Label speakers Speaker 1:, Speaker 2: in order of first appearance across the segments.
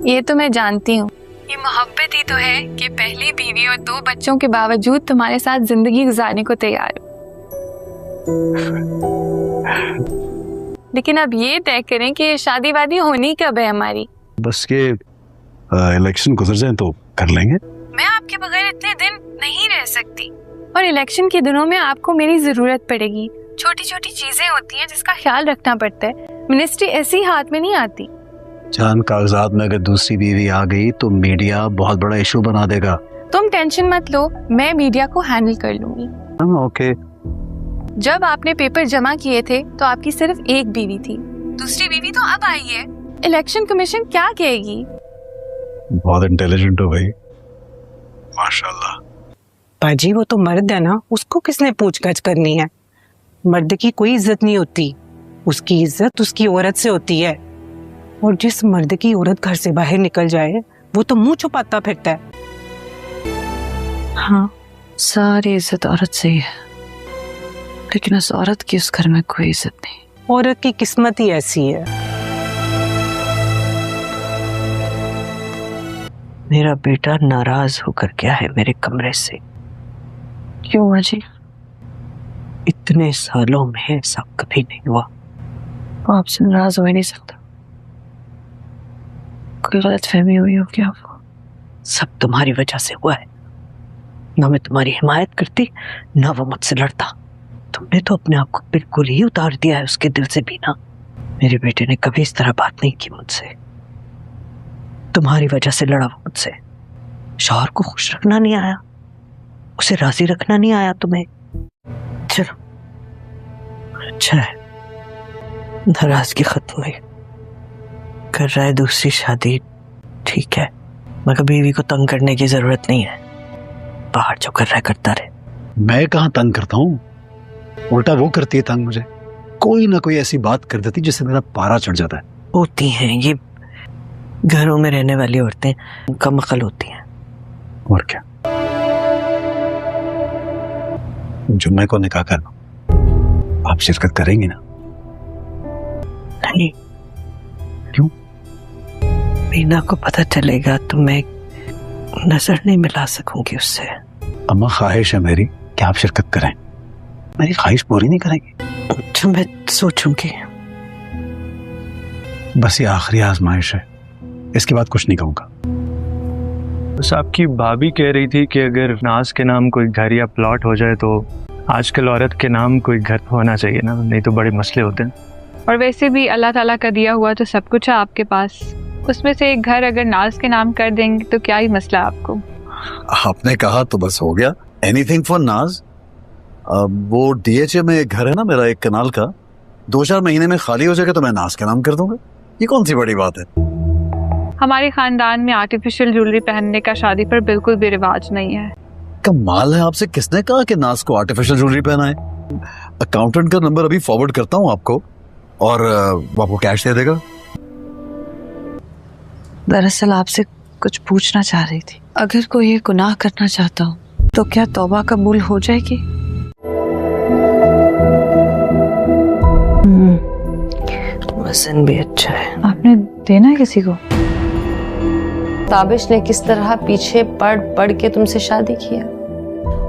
Speaker 1: ये तो मैं जानती हूँ, ये मोहब्बत ही तो है कि पहली बीवी और 2 बच्चों के बावजूद तुम्हारे साथ जिंदगी गुजारने को तैयार हूँ। लेकिन अब ये तय करें कि शादी वादी होनी कब है हमारी।
Speaker 2: बस ये इलेक्शन गुजर जाए तो कर लेंगे।
Speaker 1: मैं आपके बगैर इतने दिन नहीं रह सकती, और इलेक्शन के दिनों में आपको मेरी जरूरत पड़ेगी। छोटी छोटी चीजें होती हैं जिसका ख्याल रखना पड़ता है, मिनिस्ट्री ऐसी हाथ में नहीं आती।
Speaker 2: जान, कागजात में अगर दूसरी बीवी आ गई तो मीडिया बहुत बड़ा इशू बना देगा।
Speaker 1: तुम टेंशन मत लो, मैं मीडिया को हैंडल कर लूंगी।
Speaker 2: ओके।
Speaker 1: जब आपने पेपर जमा किए थे तो आपकी सिर्फ 1 बीवी थी, दूसरी बीवी तो अब आई है। इलेक्शन कमीशन क्या कहेगी?
Speaker 2: बहुत इंटेलिजेंट हो भाई, माशाल्लाह।
Speaker 3: पाजी वो तो मर्द है ना, उसको किसने पूछगछ करनी है? मर्द की कोई इज्जत नहीं होती, उसकी इज्जत उसकी औरत से होती है। और जिस मर्द की औरत घर से बाहर निकल जाए वो तो मुंह छुपाता फिरता है।
Speaker 4: हाँ, सारी इज्जत औरत से ही है, लेकिन उस औरत की उस घर में कोई इज्जत नहीं।
Speaker 3: औरत की किस्मत ही ऐसी है।
Speaker 5: मेरा बेटा नाराज होकर गया है मेरे कमरे से।
Speaker 4: क्यों अजी?
Speaker 5: इतने सालों में ऐसा कभी नहीं हुआ।
Speaker 4: वो आपसे नाराज हो ही नहीं सकता, कोई गलत फहमी हुई हो क्या आपको?
Speaker 5: सब तुम्हारी वजह से हुआ है। ना मैं तुम्हारी हिमायत करती, ना वो मुझसे लड़ता। तुमने तो अपने आप को बिल्कुल ही उतार दिया है उसके दिल से भी ना। मेरे बेटे ने कभी इस तरह बात नहीं की मुझसे। तुम्हारी वजह से लड़ा वो मुझसे। शौहर को खुश रखना नहीं आया, उसे राजी रखना नहीं आया तुम्हें। चलो अच्छा है, नाराजगी खत्म हुई। कर रहा है दूसरी शादी, ठीक है, मगर बीवी को तंग करने की जरूरत नहीं है। बाहर जो कर रहा है करता रहे।
Speaker 2: मैं कहाँ तंग करता हूँ, उल्टा वो करती है तंग मुझे। कोई ना कोई ऐसी बात कर देती जिससे मेरा पारा चढ़ जाता है।
Speaker 5: होती हैं ये घरों में रहने वाली औरतें, कम अकल होती हैं।
Speaker 2: और क्या, जुम्मे को निकाह करना, आप शिरकत करेंगी ना?
Speaker 5: नहीं।
Speaker 2: क्यों?
Speaker 5: मीना को पता चलेगा तो मैं नजर नहीं मिला सकूंगी उससे।
Speaker 2: अम्मा, ख्वाहिश है मेरी कि आप शिरकत करें। मेरी ख्वाहिश पूरी नहीं करेंगी?
Speaker 5: अच्छा, मैं सोचूंगी।
Speaker 2: बस ये आखिरी आजमाइश है, इसके बाद कुछ नहीं कहूंगा।
Speaker 6: बस आपकी भाभी कह रही थी कि अगर नाज के नाम कोई घर या प्लॉट हो जाए तो आजकल औरत के नाम कोई घर होना चाहिए ना, नहीं तो बड़े मसले होते हैं।
Speaker 1: और वैसे भी अल्लाह ताला का दिया हुआ तो सब कुछ है आपके पास, उसमें से एक घर अगर नाज के नाम कर देंगे तो क्या ही मसला आपको।
Speaker 7: आपने कहा तो बस हो गया। एनीथिंग फॉर नाज। वो डीएचए में एक घर है ना मेरा, 1 कनाल का, 2-4 महीने में खाली हो जाएगा तो मैं नाज के नाम कर दूंगा। ये कौन सी बड़ी बात है?
Speaker 1: हमारे खानदान में आर्टिफिशियल ज्वेलरी पहनने का शादी पर बिल्कुल भी रिवाज नहीं है।
Speaker 7: कमाल है, आपसे किसने कहा कि नाज को आर्टिफिशियल ज्वेलरी पहनाए? अकाउंटेंट का नंबर अभी फॉरवर्ड करता हूँ आपको, और वो आपको कैश दे देगा।
Speaker 4: दरअसल आपसे कुछ पूछना चाह रही थी। अगर कोई ये गुनाह करना चाहता हो तो क्या तौबा कबूल हो जाएगी?
Speaker 5: वजन भी अच्छा है।
Speaker 4: आपने देना है किसी को?
Speaker 8: ताबिश ने किस तरह पीछे पड़ पड़ के तुमसे शादी किया,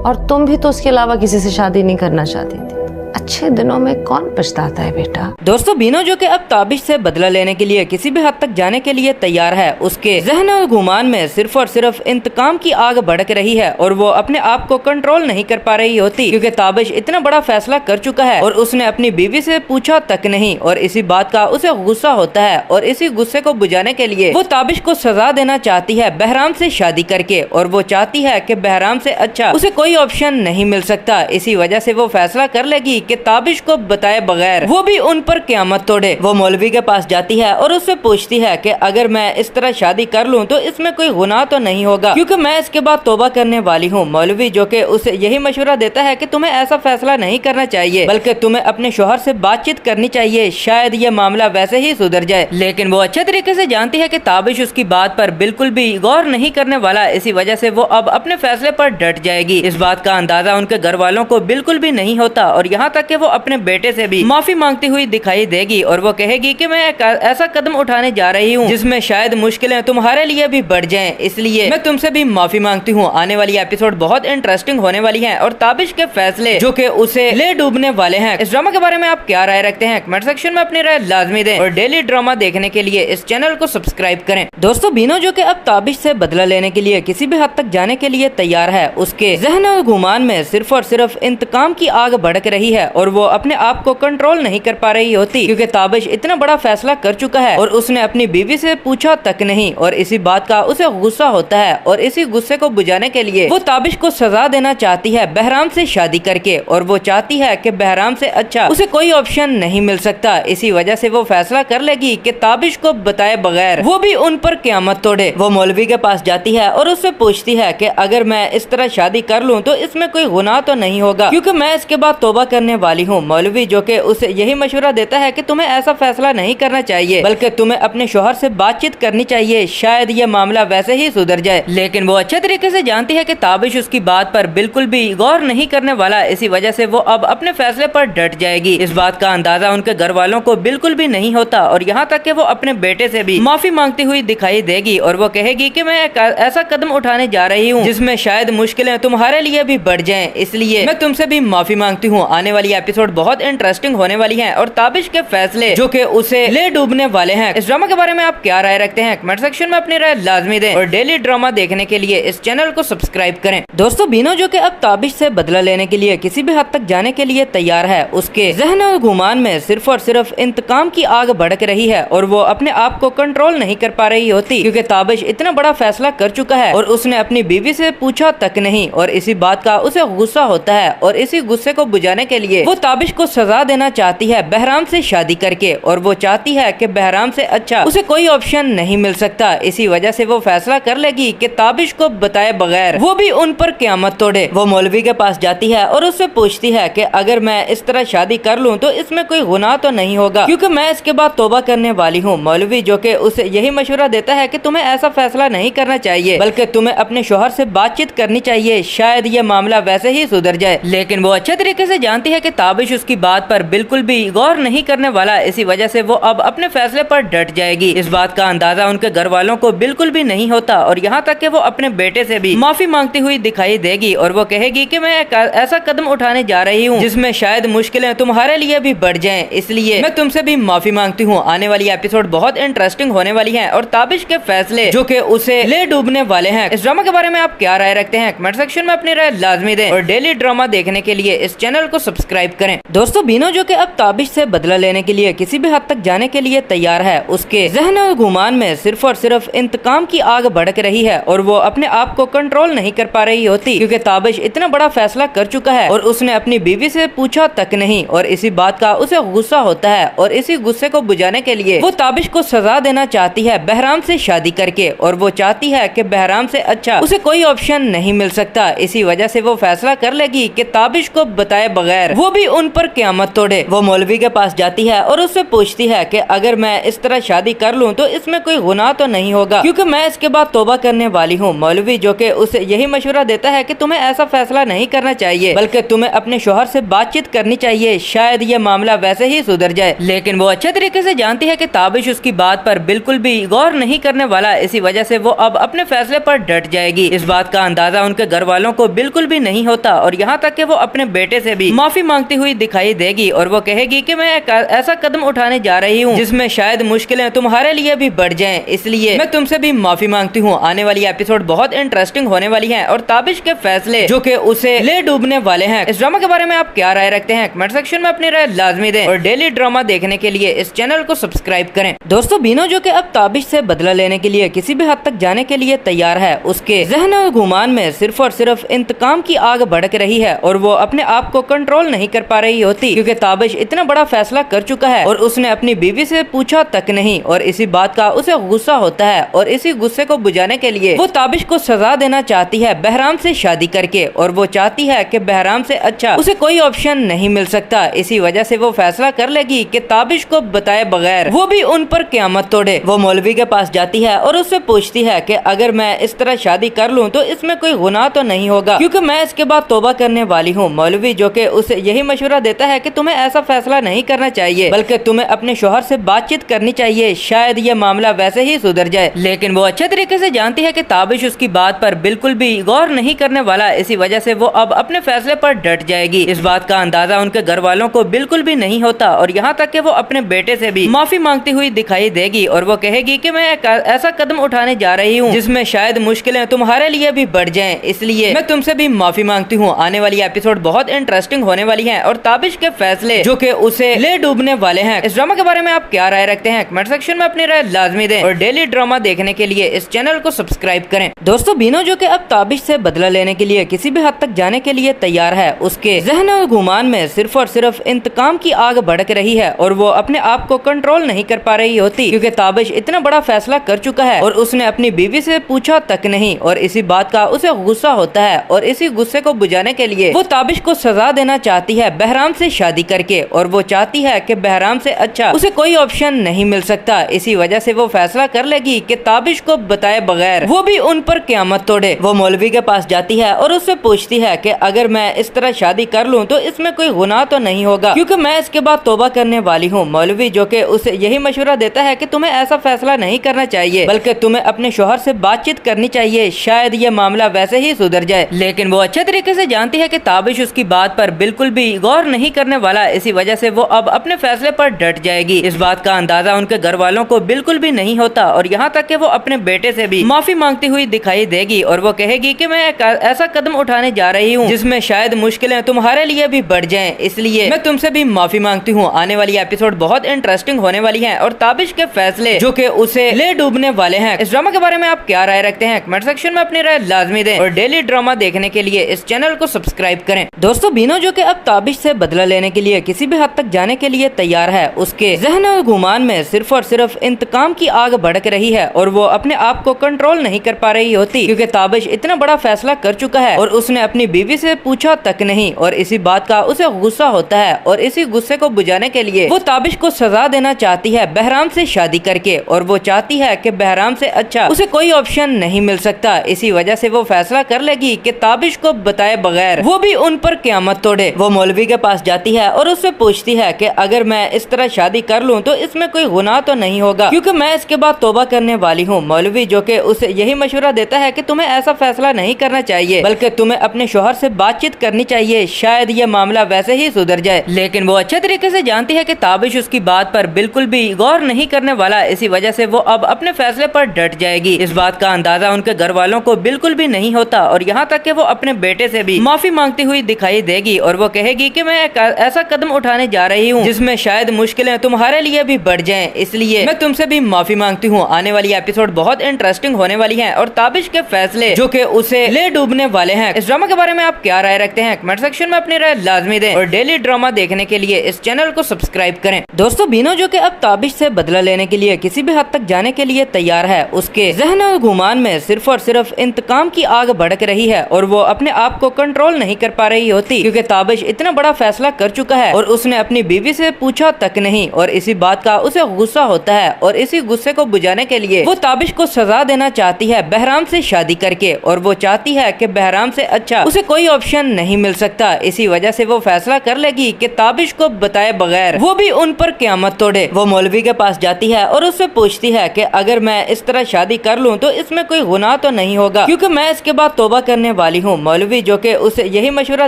Speaker 8: और तुम भी तो उसके अलावा किसी से शादी नहीं करना चाहती थी। अच्छे दिनों में कौन पछताता है बेटा।
Speaker 9: दोस्तों, बीनो जो कि अब ताबिश से बदला लेने के लिए किसी भी हद तक जाने के लिए तैयार है, उसके जहन और गुमान में सिर्फ और सिर्फ इंतकाम की आग भड़क रही है और वो अपने आप को कंट्रोल नहीं कर पा रही होती, क्योंकि ताबिश इतना बड़ा फैसला कर चुका है और उसने अपनी बीवी से पूछा तक नहीं, और इसी बात का उसे गुस्सा होता है और इसी गुस्से को बुझाने के लिए वो ताबिश को सजा देना चाहती है बहराम से शादी करके, और वो चाहती है कि बहराम से अच्छा उसे कोई ऑप्शन नहीं मिल सकता। इसी वजह से वो फैसला कर लेगी कि ताबिश को बताए बगैर वो भी उन पर क़यामत तोड़े। वो मौलवी के पास जाती है और उससे पूछती है कि अगर मैं इस तरह शादी कर लूं तो इसमें कोई गुनाह तो नहीं होगा, क्योंकि मैं इसके बाद तौबा करने वाली हूँ। मौलवी जो कि उसे यही मशवरा देता है कि तुम्हें ऐसा फैसला नहीं करना चाहिए, बल्कि तुम्हें अपने शोहर से बातचीत करनी चाहिए, शायद ये मामला वैसे ही सुधर जाए। लेकिन वो अच्छे तरीके से जानती है कि ताबिश उसकी बात पर बिल्कुल भी गौर नहीं करने वाला, इसी वजह से वो अब अपने फैसले पर डट जाएगी। इस बात का अंदाजा उनके घर वालों को बिल्कुल भी नहीं होता, और यहाँ तक तक कि वो अपने बेटे से भी माफी मांगती हुई दिखाई देगी और वो कहेगी कि मैं एक ऐसा कदम उठाने जा रही हूँ जिसमें शायद मुश्किलें तुम्हारे लिए भी बढ़ जाएं, इसलिए मैं तुमसे भी माफी मांगती हूँ। आने वाली एपिसोड बहुत इंटरेस्टिंग होने वाली है और ताबिश के फैसले जो कि उसे ले डूबने वाले हैं। इस ड्रामा के बारे में आप क्या राय रखते हैं? कमेंट सेक्शन में अपनी राय लाजमी दें और डेली ड्रामा देखने के लिए इस चैनल को सब्सक्राइब करें। दोस्तों, बीनो जो कि अब ताबिश से बदला लेने के लिए किसी भी हद तक जाने के लिए तैयार है, उसके ज़हन और गुमान में सिर्फ और सिर्फ इंतकाम की आग भड़क रही है और वो अपने आप को कंट्रोल नहीं कर पा रही होती, क्योंकि ताबिश इतना बड़ा फैसला कर चुका है और उसने अपनी बीवी से पूछा तक नहीं और इसी बात का उसे गुस्सा होता है और इसी गुस्से को बुझाने के लिए वो ताबिश को सजा देना चाहती है बहराम से शादी करके, और वो चाहती है कि बहराम से अच्छा उसे कोई ऑप्शन नहीं मिल सकता। इसी वजह से वो फैसला कर लेगी कि ताबिश को बताए बगैर वो भी उन पर क़यामत तोड़े। वो मौलवी के पास जाती है और उससे पूछती है कि अगर मैं इस तरह शादी कर लूं तो इसमें कोई गुनाह तो नहीं होगा, क्योंकि मैं इसके बाद तौबा करने वाली हूँ। मौलवी जो कि उसे यही मशवरा देता है कि तुम्हें ऐसा फैसला नहीं करना चाहिए, बल्कि तुम्हें अपने शोहर से बातचीत करनी चाहिए, शायद ये मामला वैसे ही सुधर जाए। लेकिन वो अच्छे तरीके से जानती है कि ताबिश उसकी बात पर बिल्कुल भी गौर नहीं करने वाला, इसी वजह से वो अब अपने फैसले पर डट जाएगी। इस बात का अंदाजा उनके घर वालों को बिल्कुल भी नहीं होता और यहाँ तक कि वो अपने बेटे से भी माफी मांगती हुई दिखाई देगी और वो कहेगी कि मैं एक ऐसा कदम उठाने जा रही हूँ जिसमें शायद मुश्किलें तुम्हारे लिए भी बढ़ जाएं, इसलिए मैं तुमसे भी माफी मांगती हूँ। आने वाली एपिसोड बहुत इंटरेस्टिंग होने वाली है और ताबिश के फैसले जो कि उसे ले डूबने वाले हैं। इस ड्रामा के बारे में आप क्या राय रखते हैं? कमेंट सेक्शन में अपनी राय लाजमी दें और डेली ड्रामा देखने के लिए इस चैनल को सब्सक्राइब करें। दोस्तों, बीनो जो कि अब ताबिश से बदला लेने के लिए किसी भी हद तक जाने के लिए तैयार है, उसके ज़हन और गुमान में सिर्फ और सिर्फ इंतकाम की आग भड़क रही है और वो अपने आप को कंट्रोल नहीं कर पा रही होती, क्योंकि ताबिश इतना बड़ा फैसला कर चुका है और उसने अपनी बीवी से पूछा तक नहीं और इसी बात का उसे गुस्सा होता है और इसी गुस्से को बुझाने के लिए वो ताबिश को सजा देना चाहती है बहराम से शादी करके, और वो चाहती है कि बहराम से अच्छा उसे कोई ऑप्शन नहीं मिल सकता। इसी वजह से वो फैसला कर लेगी कि ताबिश को बताए बगैर वो भी उन पर क़यामत तोड़े। वो मौलवी के पास जाती है और उससे पूछती है कि अगर मैं इस तरह शादी कर लूं तो इसमें कोई गुनाह तो नहीं होगा, क्योंकि मैं इसके बाद तौबा करने वाली हूँ। मौलवी जो कि उसे यही मशवरा देता है कि तुम्हें ऐसा फैसला नहीं करना चाहिए, बल्कि तुम्हें अपने शोहर से बातचीत करनी चाहिए, शायद ये मामला वैसे ही सुधर जाए। लेकिन वो अच्छे तरीके से जानती है कि ताबिश उसकी बात पर बिल्कुल भी गौर नहीं करने वाला, इसी वजह से वो अब अपने फैसले पर डट जाएगी। इस बात का अंदाजा उनके घर वालों को बिल्कुल भी नहीं होता और यहाँ तक कि वो अपने बेटे से भी माफी मांगती हुई दिखाई देगी और वो कहेगी कि मैं एक ऐसा कदम उठाने जा रही हूँ जिसमें शायद मुश्किलें तुम्हारे लिए भी बढ़ जाएं, इसलिए मैं तुमसे भी माफी मांगती हूँ। आने वाली एपिसोड बहुत इंटरेस्टिंग होने वाली है और ताबिश के फैसले जो कि उसे ले डूबने वाले हैं। इस ड्रामा के बारे में आप क्या राय रखते हैं? कमेंट सेक्शन में अपनी राय लाजमी दें और डेली ड्रामा देखने के लिए इस चैनल को सब्सक्राइब करें। दोस्तों, बीनो जो कि अब ताबिश से बदला लेने के लिए किसी भी हद तक जाने के लिए तैयार है, उसके ज़हन और गुमान में सिर्फ और सिर्फ इंतकाम की आग भड़क रही है और वो अपने आप को कंट्रोल नहीं कर पा रही होती, क्योंकि ताबिश इतना बड़ा फैसला कर चुका है और उसने अपनी बीवी से पूछा तक नहीं और इसी बात का उसे गुस्सा होता है और इसी गुस्से को बुझाने के लिए वो ताबिश को सजा देना चाहती है बहराम से शादी करके, और वो चाहती है कि बहराम से अच्छा उसे कोई ऑप्शन नहीं मिल सकता। इसी वजह से वो फैसला कर लेगी कि ताबिश को बताए बगैर वो भी उन पर क़यामत तोड़े। वो मौलवी के पास जाती है और उससे पूछती है कि अगर मैं इस तरह शादी कर लूं तो इसमें कोई गुनाह तो नहीं होगा, क्योंकि मैं इसके बाद तौबा करने वाली हूँ। मौलवी जो कि उसे यही मशवरा देता है कि तुम्हें ऐसा फैसला नहीं करना चाहिए, बल्कि तुम्हें अपने शोहर से बातचीत करनी चाहिए, शायद ये मामला वैसे ही सुधर जाए। लेकिन वो अच्छे तरीके से जानती है कि ताबिश उसकी बात पर बिल्कुल भी गौर नहीं करने वाला, इसी वजह से वो अब अपने फैसले पर डट जाएगी। इस बात का अंदाजा उनके घर वालों को बिल्कुल भी नहीं होता और यहाँ तक कि वो अपने बेटे से भी माफी मांगती हुई दिखाई देगी और वो कहेगी कि मैं एक ऐसा कदम उठाने जा रही हूँ जिसमें शायद मुश्किलें तुम्हारे लिए भी बढ़ जाएं, इसलिए मैं तुमसे भी माफी मांगती हूँ। आने वाली एपिसोड बहुत इंटरेस्टिंग होने वाली है और ताबिश के फैसले जो कि उसे ले डूबने वाले हैं। इस ड्रामा के बारे में आप क्या राय रखते हैं? कमेंट सेक्शन में अपनी राय लाजमी दें और डेली ड्रामा देखने के लिए इस चैनल को सब्सक्राइब करें। दोस्तों, बीनो जो कि अब ताबिश से बदला लेने के लिए किसी भी हद तक जाने के लिए तैयार है, उसके ज़हन और गुमान में सिर्फ और सिर्फ इंतकाम की आग भड़क रही है और वो अपने आप को कंट्रोल नहीं कर पा रही होती, क्योंकि ताबिश इतना बड़ा फैसला कर चुका है और उसने अपनी बीवी से पूछा तक नहीं और इसी बात का उसे गुस्सा होता है और इसी गुस्से को बुझाने के लिए वो ताबिश को सजा देना चाहती है बहराम से शादी करके, और वो चाहती है कि बहराम से अच्छा उसे कोई ऑप्शन नहीं मिल सकता। इसी वजह से वो फैसला कर लेगी कि ताबिश को बताए बगैर वो भी उन पर क़यामत तोड़े। वो मौलवी के पास जाती है और उससे पूछती है कि अगर मैं इस तरह शादी कर लूं तो इसमें कोई गुनाह तो नहीं होगा, क्योंकि मैं इसके बाद तौबा करने वाली हूँ। मौलवी जो कि उसे यही यही मशवरा देता है कि तुम्हें ऐसा फैसला नहीं करना चाहिए, बल्कि तुम्हें अपने शौहर से बातचीत करनी चाहिए, शायद ये मामला वैसे ही सुधर जाए। लेकिन वो अच्छे तरीके से जानती है कि ताबिश उसकी बात पर बिल्कुल भी गौर नहीं करने वाला, इसी वजह से वो अब अपने फैसले पर डट जाएगी। इस बात का अंदाजा उनके घर वालों को बिल्कुल भी नहीं होता और यहाँ तक कि वो अपने बेटे से भी माफी मांगती हुई दिखाई देगी और वो कहेगी कि मैं एक ऐसा कदम उठाने जा रही हूँ जिसमें शायद मुश्किलें तुम्हारे लिए भी बढ़ जाएं, इसलिए मैं तुमसे भी माफी मांगती हूँ। आने वाली एपिसोड बहुत इंटरेस्टिंग होने वाली है और ताबिश के फैसले जो कि उसे ले डूबने वाले हैं। इस ड्रामा के बारे में आप क्या राय रखते हैं? कमेंट सेक्शन में अपनी राय लाजमी दें और डेली ड्रामा देखने के लिए इस चैनल को सब्सक्राइब करें। दोस्तों, बीनो जो कि अब ताबिश से बदला लेने के लिए किसी भी हद तक जाने के लिए तैयार है, उसके ज़हन और गुमान में सिर्फ और सिर्फ इंतकाम की आग भड़क रही है और वो अपने आप को कंट्रोल नहीं कर पा रही होती, क्योंकि ताबिश इतना बड़ा फैसला कर चुका है और उसने अपनी बीवी से पूछा तक नहीं और इसी बात का उसे गुस्सा होता है और इसी गुस्से को बुझाने के लिए वो ताबिश को सजा देना चाहती है बहराम से शादी करके, और वो चाहती है कि बहराम से अच्छा उसे कोई ऑप्शन नहीं मिल सकता। इसी वजह से वो फैसला कर लेगी कि ताबिश को बताए बगैर वो भी उन पर क़यामत तोड़े। वो मौलवी के पास जाती है और उससे पूछती है कि अगर मैं इस तरह शादी कर लूं तो इसमें कोई गुनाह तो नहीं होगा, क्योंकि मैं इसके बाद तौबा करने वाली हूँ। मौलवी जो कि उसे यही मशवरा देता है कि तुम्हें ऐसा फैसला नहीं करना चाहिए, बल्कि तुम्हें अपने शौहर से बातचीत करनी चाहिए, शायद ये मामला वैसे ही सुधर जाए। लेकिन वो अच्छे तरीके से जानती है कि ताबिश उसकी बात पर बिल्कुल भी गौर नहीं करने वाला, इसी वजह से वो अब अपने फैसले पर डट जाएगी। इस बात का अंदाजा उनके घर वालों को बिल्कुल भी नहीं होता और यहाँ तक कि वो अपने बेटे से भी माफी मांगती हुई दिखाई देगी और वो कहेगी कि मैं एक ऐसा कदम उठाने जा रही हूँ जिसमें शायद मुश्किलें तुम्हारे लिए भी बढ़ जाएं, इसलिए मैं तुमसे भी माफी मांगती हूँ। आने वाली एपिसोड बहुत इंटरेस्टिंग होने वाली है और ताबिश के फैसले जो कि उसे ले डूबने वाले हैं। इस ड्रामा के बारे में आप क्या राय रखते हैं? कमेंट सेक्शन में अपनी राय लाजमी दें और डेली ड्रामा देखने के लिए इस चैनल को सब्सक्राइब करें। दोस्तों, बीनो जो कि अब ताबिश से बदला लेने के लिए किसी भी हद तक जाने के लिए तैयार है, उसके ज़हन और गुमान में सिर्फ और सिर्फ इंतकाम की आग भड़क रही है और वो अपने आप को कंट्रोल नहीं कर पा रही होती, क्योंकि ताबिश इतना बड़ा फैसला कर चुका है और उसने अपनी बीवी से पूछा तक नहीं और इसी बात का उसे गुस्सा होता है और इसी गुस्से को बुझाने के लिए वो ताबिश को सजा देना चाहती है बहराम से शादी करके, और वो चाहती है कि बहराम से अच्छा उसे कोई ऑप्शन नहीं मिल सकता। इसी वजह से वो फैसला कर लेगी कि ताबिश को बताए बगैर वो भी उन पर क़यामत तोड़े। वो मौलवी के पास जाती है और उससे पूछती है कि अगर मैं इस तरह शादी कर लूं तो इसमें कोई गुनाह तो नहीं होगा, क्योंकि मैं इसके बाद तौबा करने वाली हूँ। मौलवी जो कि उसे यही मशवरा देता है कि तुम्हें ऐसा फैसला नहीं करना चाहिए, बल्कि तुम्हें अपने शौहर से बातचीत करनी चाहिए, शायद ये मामला वैसे ही सुधर जाए। लेकिन वो अच्छे तरीके से जानती है कि ताबिश उसकी बात पर बिल्कुल भी गौर नहीं करने वाला, इसी वजह से वो अब अपने फैसले पर डट जाएगी। इस बात का अंदाजा उनके घर वालों को बिल्कुल भी नहीं होता और यहाँ तक कि वो अपने बेटे से भी माफी मांगती हुई दिखाई देगी और वो कहेगी कि मैं एक ऐसा कदम उठाने जा रही हूँ जिसमें शायद मुश्किलें तुम्हारे लिए भी बढ़ जाएं, इसलिए मैं तुमसे भी माफी मांगती हूँ। आने वाली एपिसोड बहुत इंटरेस्टिंग होने वाली है और ताबिश के फैसले जो कि उसे ले डूबने वाले हैं। इस ड्रामा के बारे में आप क्या राय रखते हैं? कमेंट सेक्शन में अपनी राय लाजमी दें और डेली ड्रामा देखने के लिए इस चैनल को सब्सक्राइब करें। दोस्तों, बीनो जो कि अब ताबिश से बदला लेने के लिए किसी भी हद तक जाने के लिए तैयार है, उसके ज़हन और गुमान में सिर्फ और सिर्फ इंतकाम की आग भड़क रही है और वो अपने आप को कंट्रोल नहीं कर पा रही होती, क्योंकि ताबिश इतना बड़ा फैसला कर चुका है और उसने अपनी बीवी से पूछा तक नहीं और इसी बात का उसे गुस्सा होता है और इसी गुस्से को बुझाने के लिए वो ताबिश को सजा देना चाहती है बहराम से शादी करके, और वो चाहती है कि बहराम से अच्छा उसे कोई ऑप्शन नहीं मिल सकता। इसी वजह से वो फैसला कर लेगी कि ताबिश को बताए बगैर वो भी उन पर क़यामत तोड़े। वो मौलवी के पास जाती है और उससे पूछती है कि अगर मैं इस तरह शादी कर लूं तो इसमें कोई गुनाह तो नहीं होगा, क्योंकि मैं इसके बाद तौबा करने वाली हूँ। मौलवी जो कि उसे यही मशवरा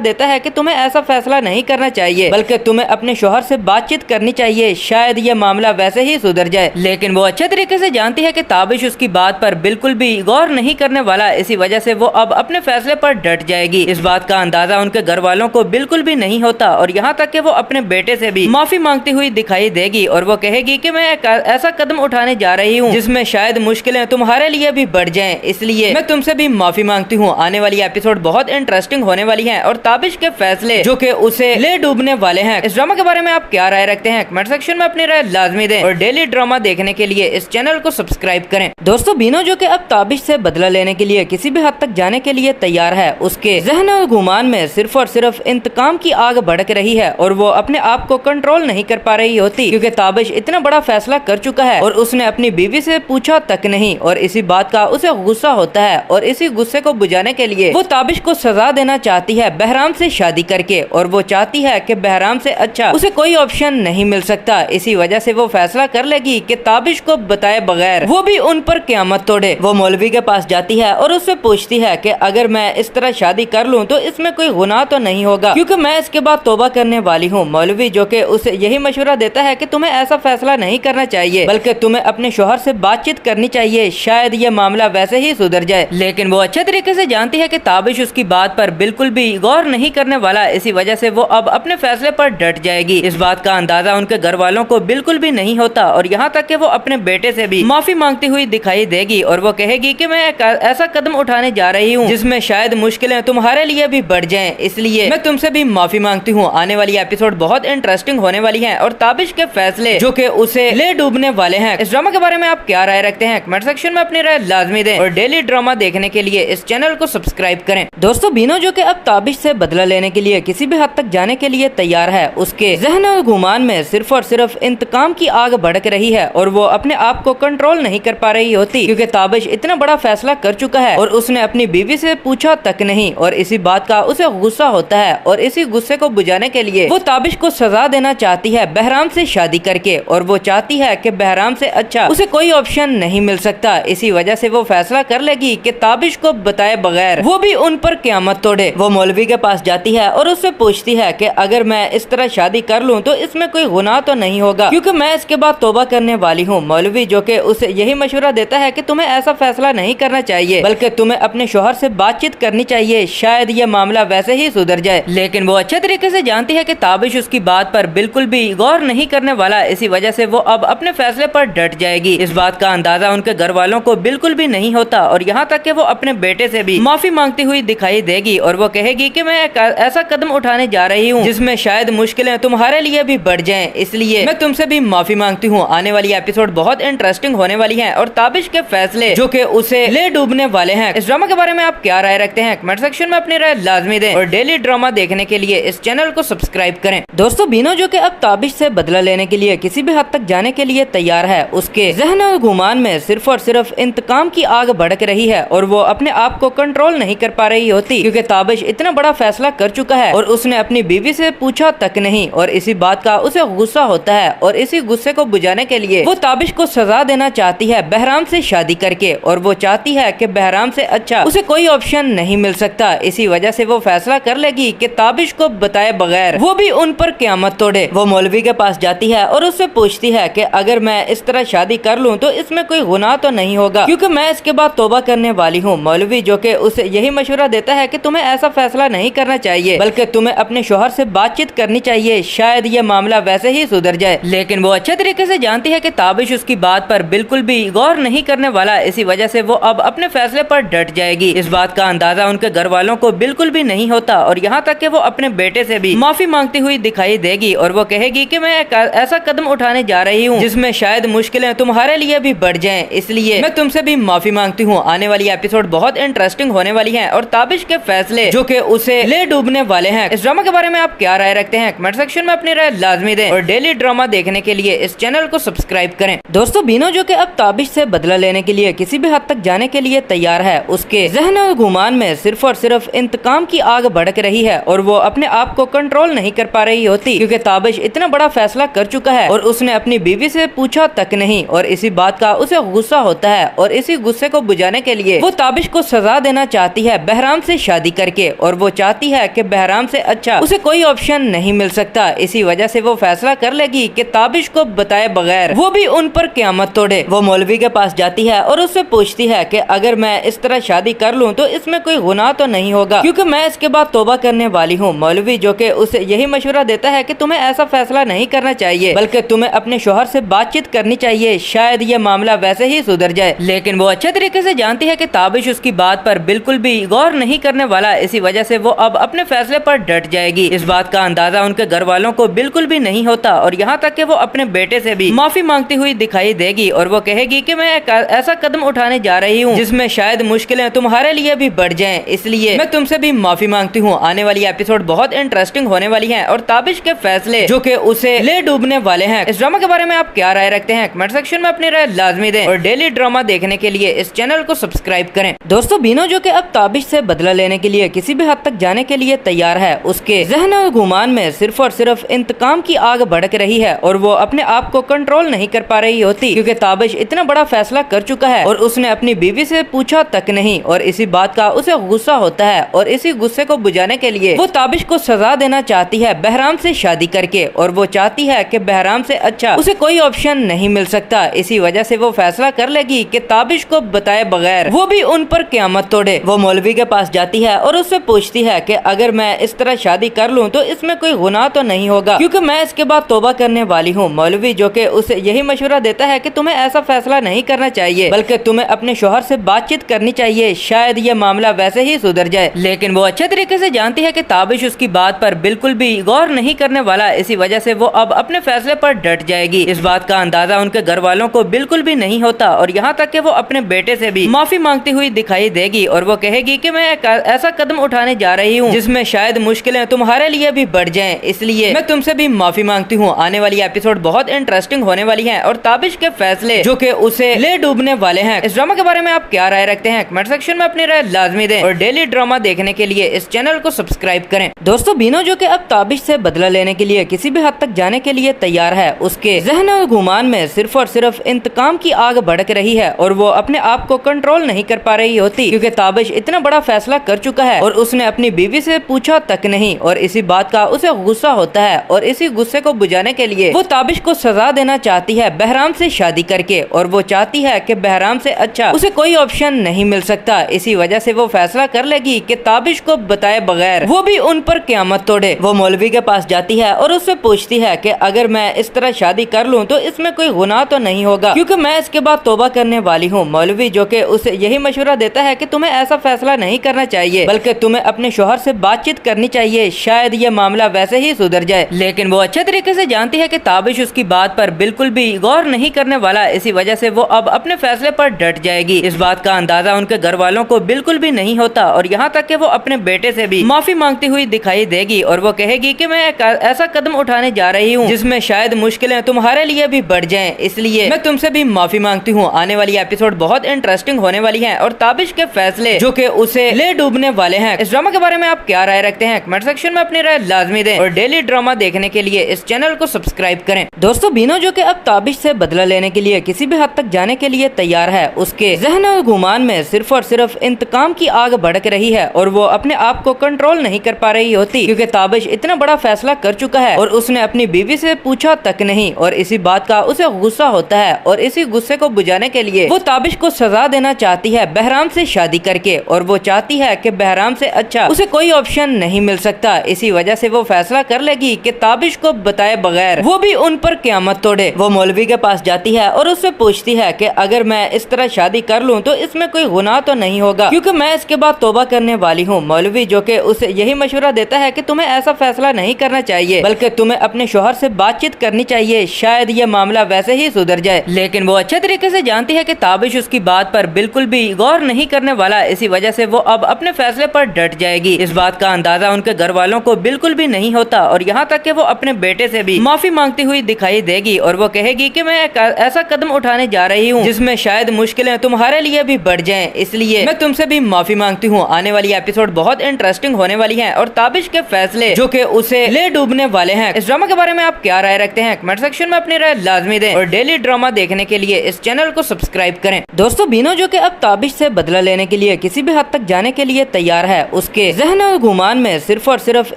Speaker 9: देता है कि तुम्हें ऐसा फैसला नहीं करना चाहिए, बल्कि तुम्हें अपने शौहर से बातचीत करनी चाहिए, शायद ये मामला वैसे ही सुधर जाए। लेकिन वो अच्छे तरीके से जानती है कि ताबिश उसकी बात पर बिल्कुल भी गौर नहीं करने वाला, इसी वजह से वो अब अपने फैसले पर डट जाएगी। इस बात का अंदाजा उनके घर वालों को बिल्कुल भी नहीं होता और यहाँ तक कि वो अपने बेटे से भी माफी मांगती हुई दिखाई देगी और वो कहेगी कि मैं एक ऐसा कदम उठाने जा रही हूँ जिसमें शायद मुश्किलें तुम्हारे लिए भी बढ़ जाएं, इसलिए मैं तुमसे भी माफी मांगती हूँ। आने वाली एपिसोड बहुत इंटरेस्टिंग होने वाली है और ताबिश के फैसले जो कि उसे ले डूबने वाले हैं। इस ड्रामा के बारे में आप क्या राय रखते हैं? कमेंट सेक्शन में अपनी राय लाजमी दें और डेली ड्रामा देखने के लिए इस चैनल को सब्सक्राइब करें। दोस्तों, बीनो जो कि अब ताबिश से बदला लेने के लिए किसी भी हद तक जाने के लिए तैयार है, उसके ज़हन और गुमान में सिर्फ और सिर्फ इंतकाम की आग भड़क रही है और वो अपने आप को कंट्रोल नहीं कर पा रही होती, क्योंकि ताबिश इतना बड़ा फैसला कर चुका है और उसने अपनी बीवी से पूछा तक नहीं और इसी बात का उसे गुस्सा होता है और इसी गुस्से को बुझाने के लिए वो ताबिश को सजा देना चाहती है बहराम से शादी करके, और वो चाहती है कि बहराम से अच्छा उसे कोई ऑप्शन नहीं मिल सकता। इसी वजह से वो फैसला कर लेगी कि ताबिश को बताए बगैर वो भी उन पर क़यामत तोड़े। वो मौलवी के पास जाती है और उससे पूछती है कि अगर मैं इस तरह शादी कर लूँ तो इसमें कोई गुनाह तो नहीं होगा, क्योंकि मैं इसके बाद तौबा करने वाली हूँ। मौलवी जो कि उसे यही मशवरा देता है कि तुम्हें ऐसा फैसला नहीं करना चाहिए, बल्कि तुम्हें अपने शोहर से बातचीत करनी चाहिए, शायद ये मामला वैसे ही सुधर जाए। लेकिन वो अच्छे तरीके से जानती है कि ताबिश उसकी बात पर बिल्कुल भी गौर नहीं करने वाला। इसी वजह से वो अब अपने फैसले पर डट जाएगी। इस बात का अंदाजा उनके घर वालों को बिल्कुल भी नहीं होता और यहाँ तक कि वो अपने बेटे से भी माफी मांगती हुई दिखाई देगी और वो कहेगी कि मैं एक ऐसा कदम उठाने जा रही हूँ जिसमें शायद मुश्किलें तुम्हारे लिए भी बढ़ जाएं, इसलिए मैं तुमसे भी माफी मांगती हूँ। आने वाली एपिसोड बहुत इंटरेस्टिंग होने वाली है और ताबिश के फैसले जो कि उसे ले डूबने वाले हैं। इस ड्रामा के बारे में आप क्या राय रखते हैं? कमेंट सेक्शन में अपनी राय लाजमी दें और डेली ड्रामा देखने के लिए इस चैनल को सब्सक्राइब करें। दोस्तों, बीनो जो कि अब ताबिश से बदला लेने के लिए किसी भी हद तक जाने के लिए तैयार है। उसके ज़हन और गुमान में सिर्फ और सिर्फ इंतकाम की आग भड़क रही है और वो अपने आप को कंट्रोल नहीं कर पा रही होती, क्योंकि ताबिश इतना बड़ा फैसला कर चुका है और उसने अपनी बीवी से पूछा तक नहीं और इसी बात का उसे गुस्सा होता है और इसी गुस्से को बुझाने के लिए वो ताबिश को सजा देना चाहती है बहराम से शादी करके, और वो चाहती है कि बहराम से अच्छा उसे कोई ऑप्शन नहीं मिल सकता। इसी वजह से वो फैसला कर लेगी कि ताबिश को बताए बगैर वो भी उन पर क़यामत तोड़े। वो मौलवी के पास जाती है और उससे पूछती है कि अगर मैं इस तरह शादी कर लूँ तो इसमें कोई गुनाह तो नहीं होगा, क्योंकि मैं इसके बाद तौबा करने वाली हूँ। मौलवी जो कि उसे यही मशवरा देता है कि तुम्हें ऐसा फैसला नहीं करना चाहिए, बल्कि तुम्हें अपने शोहर से बातचीत करनी चाहिए, शायद ये मामला वैसे ही सुधर जाए। लेकिन वो अच्छे तरीके से जानती है कि ताबिश उसकी बात पर बिल्कुल भी गौर नहीं करने वाला। इसी वजह से वो अब अपने फैसले पर डट जाएगी। इस बात का अंदाजा उनके घर वालों को बिल्कुल भी नहीं होता और यहाँ तक कि वो अपने बेटे से भी माफी मांगती हुई दिखाई देगी और वो कहेगी कि मैं एक ऐसा कदम उठाने जा रही हूँ जिसमें शायद मुश्किलें तुम्हारे लिए भी बढ़ जाएं, इसलिए मैं तुमसे भी माफी मांगती हूँ। आने वाली एपिसोड बहुत इंटरेस्टिंग होने वाली है और ताबिश के फैसले जो कि उसे ले डूबने वाले हैं। इस ड्रामा के बारे में आप क्या राय रखते हैं? कमेंट सेक्शन में अपनी राय लाजमी दें और डेली ड्रामा देखने के लिए इस चैनल को सब्सक्राइब करें। दोस्तों, बीनो जो कि अब ताबिश से बदला लेने के लिए किसी भी हद तक जाने के लिए तैयार है। उसके ज़हन और गुमान में सिर्फ और सिर्फ इंतकाम की आग भड़क रही है और वो अपने आप को कंट्रोल नहीं कर पा रही होती, क्योंकि ताबिश इतना बड़ा फैसला कर चुका है और उसने अपनी बीवी से पूछा तक नहीं और इसी बात का उसे गुस्सा होता है और इसी गुस्से को बुझाने के लिए वो ताबिश को सजा देना चाहती है बहराम से शादी करके, और वो चाहती है कि बहराम से अच्छा उसे कोई ऑप्शन नहीं मिल सकता। इसी वजह से वो फैसला कर लेगी कि ताबिश को बताए बगैर वो भी उन पर क़यामत तोड़े। वो मौलवी के पास जाती है और उससे पूछती है कि अगर मैं इस तरह शादी कर लूँ तो इसमें कोई गुनाह तो नहीं होगा, क्योंकि मैं इसके बाद तौबा करने वाली हूँ। मौलवी जो कि उसे यही मशवरा देता है कि तुम्हें ऐसा फैसला नहीं करना चाहिए, बल्कि तुम्हें अपने शोहर से बातचीत करनी चाहिए, शायद ये मामला वैसे ही सुधर जाए। लेकिन वो अच्छे तरीके से जानती है कि ताबिश उसकी बात पर बिल्कुल भी गौर नहीं करने वाला। इसी वजह से वो अब अपने फैसले पर डट जाएगी। इस बात का अंदाजा उनके घर वालों को बिल्कुल भी नहीं होता और यहाँ तक कि वो अपने बेटे से भी माफी मांगती हुई दिखाई देगी और वो कहेगी कि मैं एक ऐसा कदम उठाने जा रही हूँ जिसमें शायद मुश्किलें तुम्हारे लिए भी बढ़ जाएं, इसलिए मैं तुमसे भी माफी मांगती हूँ। आने वाली एपिसोड बहुत इंटरेस्टिंग होने वाली है और ताबिश के फैसले जो कि उसे ले डूबने वाले हैं। इस ड्रामा के बारे में आप क्या राय रखते हैं? कमेंट सेक्शन में अपनी राय लाजमी दें और डेली ड्रामा देखने के लिए इस चैनल को सब्सक्राइब करें। दोस्तों, बीनो जो कि अब ताबिश से बदला लेने के लिए किसी भी हद तक जाने के लिए तैयार है। उसके ज़हन और गुमान में सिर्फ और सिर्फ इंतकाम की आग भड़क रही है और वो अपने आप को कंट्रोल नहीं कर पा रही होती, क्योंकि ताबिश इतना बड़ा फैसला कर चुका है और उसने अपनी बीवी से पूछा तक नहीं और इसी बात का उसे गुस्सा होता है और इसी गुस्से को बुझाने के लिए वो ताबिश को सजा देना चाहती है बहराम से शादी करके, और वो चाहती है कि बहराम से अच्छा उसे कोई ऑप्शन नहीं मिल सकता। इसी वजह से वो फैसला कर लेगी कि ताबिश को बताए बगैर वो भी उन पर क़यामत तोड़े। वो मौलवी के पास जाती है और उससे पूछती है कि अगर मैं इस तरह शादी कर लूँ तो इसमें कोई गुनाह तो नहीं होगा, क्योंकि मैं इसके बाद तौबा करने वाली हूँ। मौलवी जो कि उसे यही मशवरा देता है कि तुम्हें ऐसा फैसला नहीं करना चाहिए, बल्कि तुम्हें अपने शोहर से बातचीत करनी चाहिए, शायद ये मामला वैसे ही सुधर जाए। लेकिन वो अच्छे तरीके से जानती है कि ताबिश उसकी बात पर बिल्कुल भी गौर नहीं करने वाला। इसी वजह से वो अब अपने फैसले पर डट जाएगी। इस बात का अंदाजा उनके घर वालों को बिल्कुल भी नहीं होता और यहाँ तक कि वो अपने बेटे से भी माफी मांगती हुई दिखाई देगी और वो कहेगी कि मैं एक ऐसा कदम उठाने जा रही हूँ जिसमें शायद मुश्किलें तुम्हारे लिए भी बढ़ जाएं, इसलिए मैं तुमसे भी माफी मांगती हूँ। आने वाली एपिसोड बहुत इंटरेस्टिंग होने वाली है और ताबिश के फैसले जो कि उसे ले डूबने वाले हैं। इस ड्रामा के बारे में आप क्या राय रखते हैं? कमेंट सेक्शन में अपनी राय लाजमी दें और डेली ड्रामा देखने के लिए इस चैनल को सब्सक्राइब करें। दोस्तों, बीनो जो कि अब ताबिश से बदला लेने के लिए किसी भी हद तक जाने के लिए तैयार है। उसके जहन और गुमान में सिर्फ और सिर्फ इंतकाम की आग भड़क रही है और वो अपने आप को कंट्रोल नहीं कर पा रही होती, क्योंकि ताबिश इतना बड़ा फैसला कर चुका है और उसने अपनी बीवी से पूछा तक नहीं और इसी बात का उसे गुस्सा होता है और इसी गुस्से को बुझाने के लिए वो ताबिश को सजा देना चाहती है बहराम से शादी करके, और वो चाहती है कि बहराम से अच्छा उसे कोई ऑप्शन नहीं मिल सकता। इसी वजह से वो फैसला कर लेगी कि ताबिश को बताए बगैर वो भी उन पर क़यामत तोड़े। वो मौलवी के पास जाती है और उससे पूछती है कि अगर मैं इस तरह शादी कर लूं तो इसमें कोई गुनाह तो नहीं होगा, क्योंकि मैं इसके बाद तौबा करने वाली हूँ। मौलवी जो कि उसे यही मशवरा देता है कि तुम्हें ऐसा फैसला नहीं करना चाहिए, बल्कि तुम्हें अपने शोहर से बातचीत करनी चाहिए, शायद ये मामला वैसे ही सुधर जाए। लेकिन वो अच्छे तरीके से जानती है कि ताबिश उसकी बात पर बिल्कुल भी गौर नहीं करने वाला, इसी वजह से वो अब अपने फैसले पर डट जाएगी। इस बात का अंदाजा उनके घर वालों को बिल्कुल भी नहीं होता और यहाँ तक कि वो अपने बेटे से भी माफी मांगती हुई दिखाई देगी और वो कहेगी कि मैं एक ऐसा कदम उठाने जा रही हूँ जिसमें शायद मुश्किलें तुम्हारे लिए भी बढ़ जाएं, इसलिए मैं तुमसे भी माफी मांगती हूँ। आने वाली एपिसोड बहुत इंटरेस्टिंग होने वाली है और ताबिश के फैसले जो कि उसे ले डूबने वाले हैं। इस ड्रामा के बारे में आप क्या राय रखते हैं? कमेंट सेक्शन में अपनी राय लाजमी दें और डेली ड्रामा देखने के लिए इस चैनल को सब्सक्राइब करें। दोस्तों, बीनो जो कि अब ताबिश से बदला लेने के लिए किसी भी हद तक जाने के लिए तैयार है, उसके जहन और गुमान में सिर्फ और सिर्फ इंतकाम की आग भड़क रही है और वो अपने आप को कंट्रोल नहीं कर पा रही होती, क्योंकि ताबिश इतना बड़ा फैसला कर चुका है और उसने अपनी बीवी से पूछा तक नहीं और इसी बात का उसे गुस्सा होता है और इसी गुस्से को बुझाने के लिए वो ताबिश को सजा देना चाहती है बहराम से शादी करके, और वो चाहती है कि बहराम से अच्छा उसे कोई ऑप्शन नहीं मिल सकता। इसी वजह से वो फैसला कर लेगी कि ताबिश को बताए बगैर वो भी उन पर क़यामत तोड़े। वो मौलवी के पास जाती है और उससे पूछती है कि अगर मैं इस तरह शादी कर लूं तो इसमें कोई गुनाह तो नहीं होगा, क्योंकि मैं इसके बाद तौबा करने वाली हूँ। मौलवी जो कि उसे यही मशवरा देता है कि तुम्हें ऐसा फैसला नहीं करना चाहिए, बल्कि तुम्हें अपने शोहर से बातचीत करनी चाहिए, शायद ये मामला वैसे ही सुधर जाए। लेकिन वो अच्छे तरीके से जानती है कि ताबिश उसकी बात पर बिल्कुल भी गौर नहीं करने वाला, इसी वजह से वो अब अपने फैसले पर डट जाएगी। इस बात का अंदाजा उनके घर वालों को बिल्कुल भी नहीं होता और यहाँ तक कि वो अपने बेटे से भी माफी मांगती हुई दिखाई देगी और वो कहेगी कि मैं एक ऐसा कदम उठाने जा रही हूँ जिसमें शायद मुश्किलें तुम्हारे लिए भी बढ़ जाएं, इसलिए मैं तुमसे भी माफी मांगती हूँ। आने वाली एपिसोड बहुत इंटरेस्टिंग होने वाली है और ताबिश के फैसले जो कि उसे ले डूबने वाले हैं। इस ड्रामा के बारे में आप क्या राय रखते हैं? कमेंट सेक्शन में अपनी राय लाजमी दें और डेली ड्रामा देखने के लिए इस चैनल को सब्सक्राइब करें। दोस्तों, बीनो जो कि अब ताबिश से बदला लेने के लिए किसी भी हद तक जाने के लिए तैयार है, उसके जहन और गुमान में सिर्फ और सिर्फ इंतकाम की आग भड़क रही है और वो अपने आप को कंट्रोल नहीं कर पा रही होती, क्योंकि ताबिश इतना बड़ा फैसला कर चुका है और उसने अपनी बीवी से पूछा तक नहीं और इसी बात का उसे गुस्सा होता है और इसी गुस्से को बुझाने के लिए वो ताबिश को सजा देना चाहती है बहराम से शादी करके, और वो चाहती है कि बहराम से अच्छा उसे कोई ऑप्शन नहीं मिल सकता। इसी वजह से वो फैसला कर लेगी कि ताबिश को बताए बगैर वो भी उन पर क़यामत तोड़े। वो मौलवी के पास जाती है और उससे पूछती है कि अगर मैं इस तरह शादी कर लूं तो इसमें कोई गुनाह तो नहीं होगा, क्योंकि मैं इसके बाद तौबा करने वाली हूँ। मौलवी जो कि उसे यही मशवरा देता है कि तुम्हें ऐसा फैसला नहीं करना चाहिए, बल्कि तुम्हें अपने शोहर से बातचीत करनी चाहिए, शायद ये मामला वैसे ही सुधर जाए। लेकिन वो अच्छे तरीके से जानती है कि ताबिश उसकी बात पर बिल्कुल भी गौर नहीं करने वाला, इसी वजह से वो अब अपने फैसले पर डट जाएगी। इस बात का अंदाजा उनके घर वालों को बिल्कुल भी नहीं होता और यहाँ तक कि वो अपने बेटे से भी माफी मांगती हुई दिखाई देगी और वो कहेगी कि मैं एक ऐसा कदम उठाने जा रही हूँ जिसमें शायद मुश्किलें तुम्हारे लिए भी बढ़ जाएं, इसलिए मैं तुमसे भी माफी मांगती हूँ। आने वाली एपिसोड बहुत इंटरेस्टिंग होने वाली है और ताबिश के फैसले जो कि उसे ले डूबने वाले हैं। इस ड्रामा के बारे में आप क्या राय रखते हैं? कमेंट सेक्शन में अपनी राय लाजमी दें और डेली ड्रामा देखने के लिए इस चैनल को सब्सक्राइब करें। दोस्तों, बीनो जो कि अब ताबिश से बदला लेने के लिए किसी भी हद तक जाने के लिए तैयार है, उसके जहन और गुमान में सिर्फ और सिर्फ